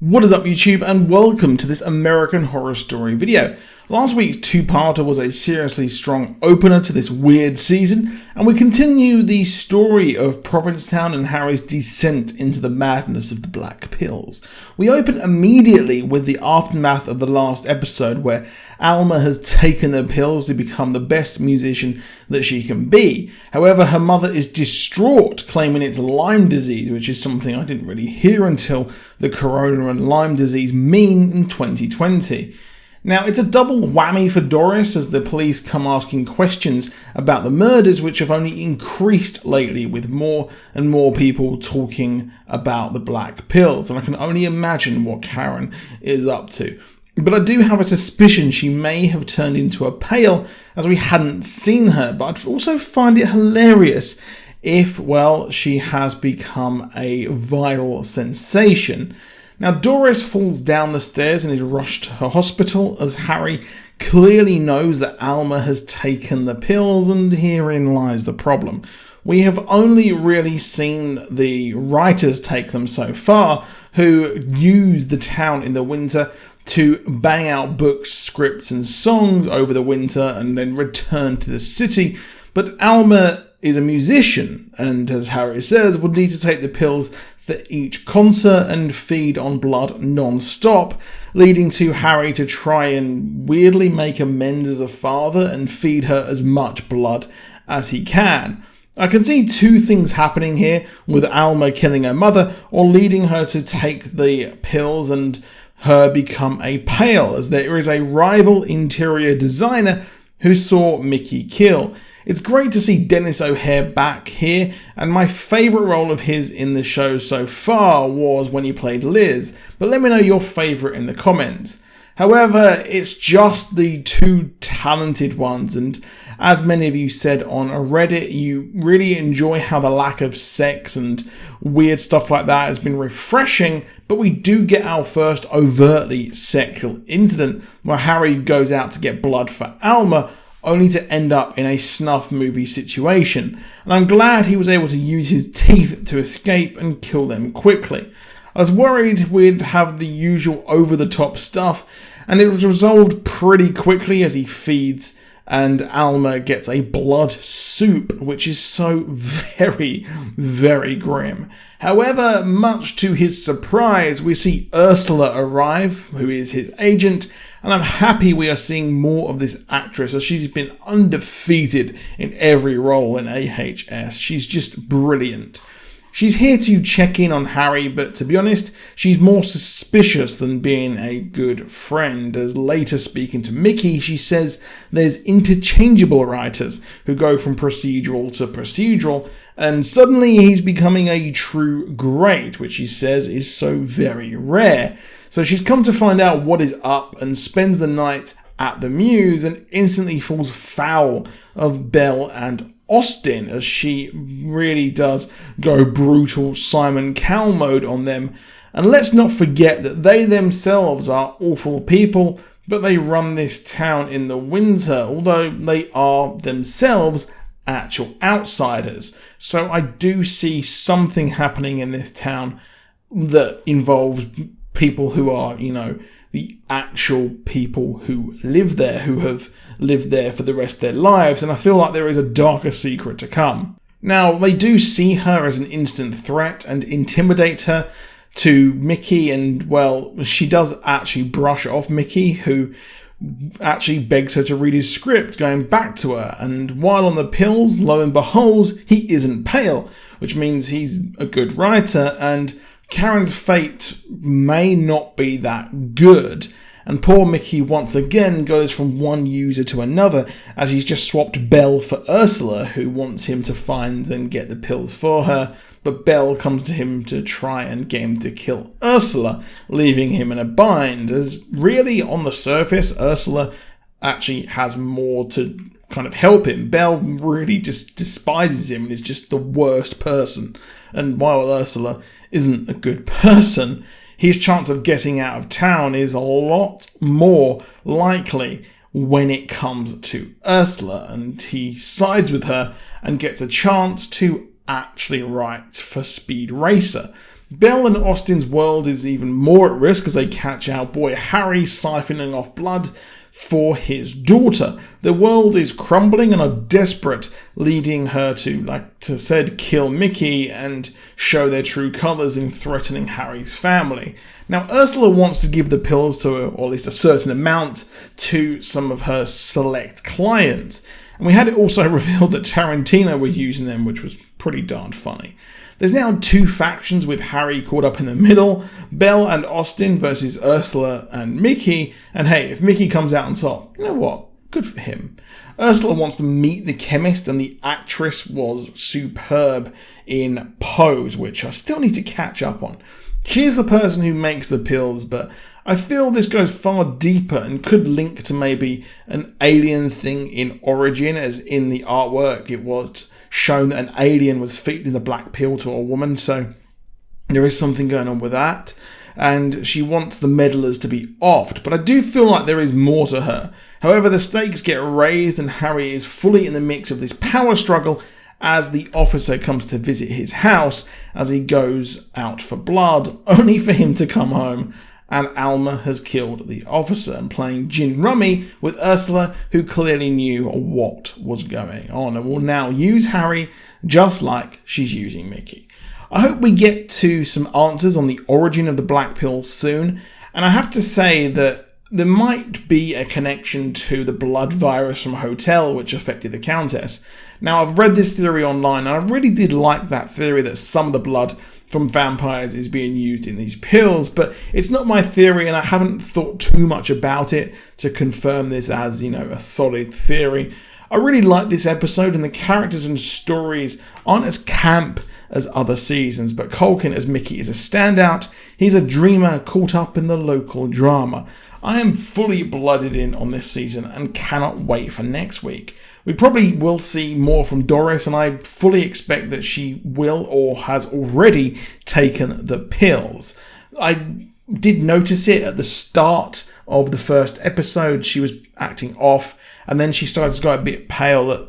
What is up YouTube, and welcome to this American Horror Story video. Last week's two-parter was a seriously strong opener to this weird season, and we continue the story of Provincetown and Harry's descent into the madness of the Black Pills. We open immediately with the aftermath of the last episode, where Alma has taken the pills to become the best musician that she can be. However, her mother is distraught, claiming it's Lyme disease, which is something I didn't really hear until the corona and Lyme disease meme in 2020. Now, it's a double whammy for Doris as the police come asking questions about the murders, which have only increased lately with more and more people talking about the black pills, and I can only imagine what Karen is up to. But I do have a suspicion she may have turned into a pail, as we hadn't seen her, but I'd also find it hilarious if, well, she has become a viral sensation. Now, Doris falls down the stairs and is rushed to her hospital as Harry clearly knows that Alma has taken the pills, and herein lies the problem. We have only really seen the writers take them so far, who use the town in the winter to bang out books, scripts and songs over the winter and then return to the city. But Alma is a musician, and as Harry says, would need to take the pills for each concert and feed on blood non-stop, leading to Harry to try and weirdly make amends as a father and feed her as much blood as he can. I can see two things happening here, with Alma killing her mother or leading her to take the pills and her become a pail, as there is a rival interior designer who saw Mickey kill. It's great to see Dennis O'Hare back here, and my favourite role of his in the show so far was when he played Liz, but let me know your favourite in the comments. However, it's just the two talented ones, and as many of you said on Reddit, you really enjoy how the lack of sex and weird stuff like that has been refreshing, but we do get our first overtly sexual incident where Harry goes out to get blood for Alma, only to end up in a snuff movie situation, and I'm glad he was able to use his teeth to escape and kill them quickly. I was worried we'd have the usual over-the-top stuff, and it was resolved pretty quickly as he feeds and Alma gets a blood soup, which is so very, very grim. However, much to his surprise, we see Ursula arrive, who is his agent, and I'm happy we are seeing more of this actress, as she's been undefeated in every role in AHS. She's just brilliant. She's here to check in on Harry, but to be honest, she's more suspicious than being a good friend, as later speaking to Mickey, she says there's interchangeable writers who go from procedural to procedural, and suddenly he's becoming a true great, which she says is so very rare. So she's come to find out what is up and spends the night at the Muse and instantly falls foul of Belle and Austin, as she really does go brutal Simon Cowell mode on them. And let's not forget that they themselves are awful people, but they run this town in the winter, although they are themselves actual outsiders. So I do see something happening in this town that involves people who are, the actual people who live there, who have lived there for the rest of their lives, and I feel like there is a darker secret to come. Now, they do see her as an instant threat and intimidate her to Mickey, and, well, she does actually brush off Mickey, who actually begs her to read his script, going back to her, and while on the pills, lo and behold, he isn't pale, which means he's a good writer, and Karen's fate may not be that good, and poor Mickey once again goes from one user to another, as he's just swapped Belle for Ursula, who wants him to find and get the pills for her, but Belle comes to him to try and get him to kill Ursula, leaving him in a bind, as really on the surface Ursula actually has more to kind of help him. Belle really just despises him and is just the worst person. And while Ursula isn't a good person, his chance of getting out of town is a lot more likely when it comes to Ursula, and he sides with her and gets a chance to actually write for Speed Racer. Belle and Austen's world is even more at risk as they catch our boy Harry siphoning off blood for his daughter. The world is crumbling and are desperate, leading her to, like I said, kill Mickey and show their true colours in threatening Harry's family. Now, Ursula wants to give the pills to, or at least a certain amount, to some of her select clients. And we had it also revealed that Tarantino was using them, which was pretty darn funny. There's now two factions with Harry caught up in the middle, Belle and Austen versus Ursula and Mickey, and hey, if Mickey comes out on top, you know what? Good for him. Ursula wants to meet the chemist, and the actress was superb in Pose, which I still need to catch up on. She is the person who makes the pills, but I feel this goes far deeper and could link to maybe an alien thing in origin, as in the artwork it was shown that an alien was feeding the black pill to a woman, so there is something going on with that. And she wants the meddlers to be offed, but I do feel like there is more to her. However, the stakes get raised and Harry is fully in the mix of this power struggle as the officer comes to visit his house as he goes out for blood, only for him to come home and Alma has killed the officer, and playing gin rummy with Ursula, who clearly knew what was going on and will now use Harry just like she's using Mickey. I hope we get to some answers on the origin of the black pill soon, and I have to say that there might be a connection to the blood virus from Hotel which affected the Countess. Now, I've read this theory online and I really did like that theory that some of the blood from vampires is being used in these pills, but it's not my theory and I haven't thought too much about it to confirm this as, a solid theory. I really like this episode and the characters and stories aren't as camp as other seasons, but Culkin as Mickey is a standout. He's a dreamer caught up in the local drama. I am fully blooded in on this season and cannot wait for next week. We probably will see more from Doris, and I fully expect that she will or has already taken the pills. I did notice it at the start of the first episode. She was acting off, and then she started to go a bit pale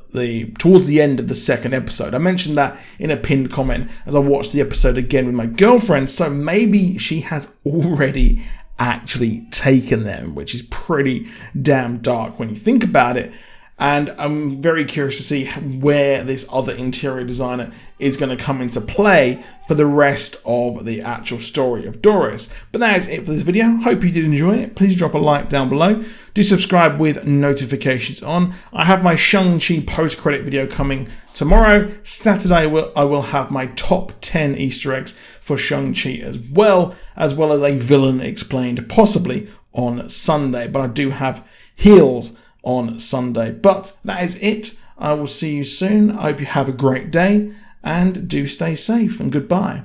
towards the end of the second episode. I mentioned that in a pinned comment as I watched the episode again with my girlfriend, so maybe she has already actually taken them, which is pretty damn dark when you think about it. And I'm very curious to see where this other interior designer is going to come into play for the rest of the actual story of Doris. But that is it for this video. Hope you did enjoy it. Please drop a like down below. Do subscribe with notifications on. I have my Shang-Chi post-credit video coming tomorrow. Saturday I will have my top 10 Easter eggs for Shang-Chi as well as a villain explained possibly on Sunday. But I do have heels on Sunday. But that is it. I will see you soon. I hope you have a great day and do stay safe, and goodbye.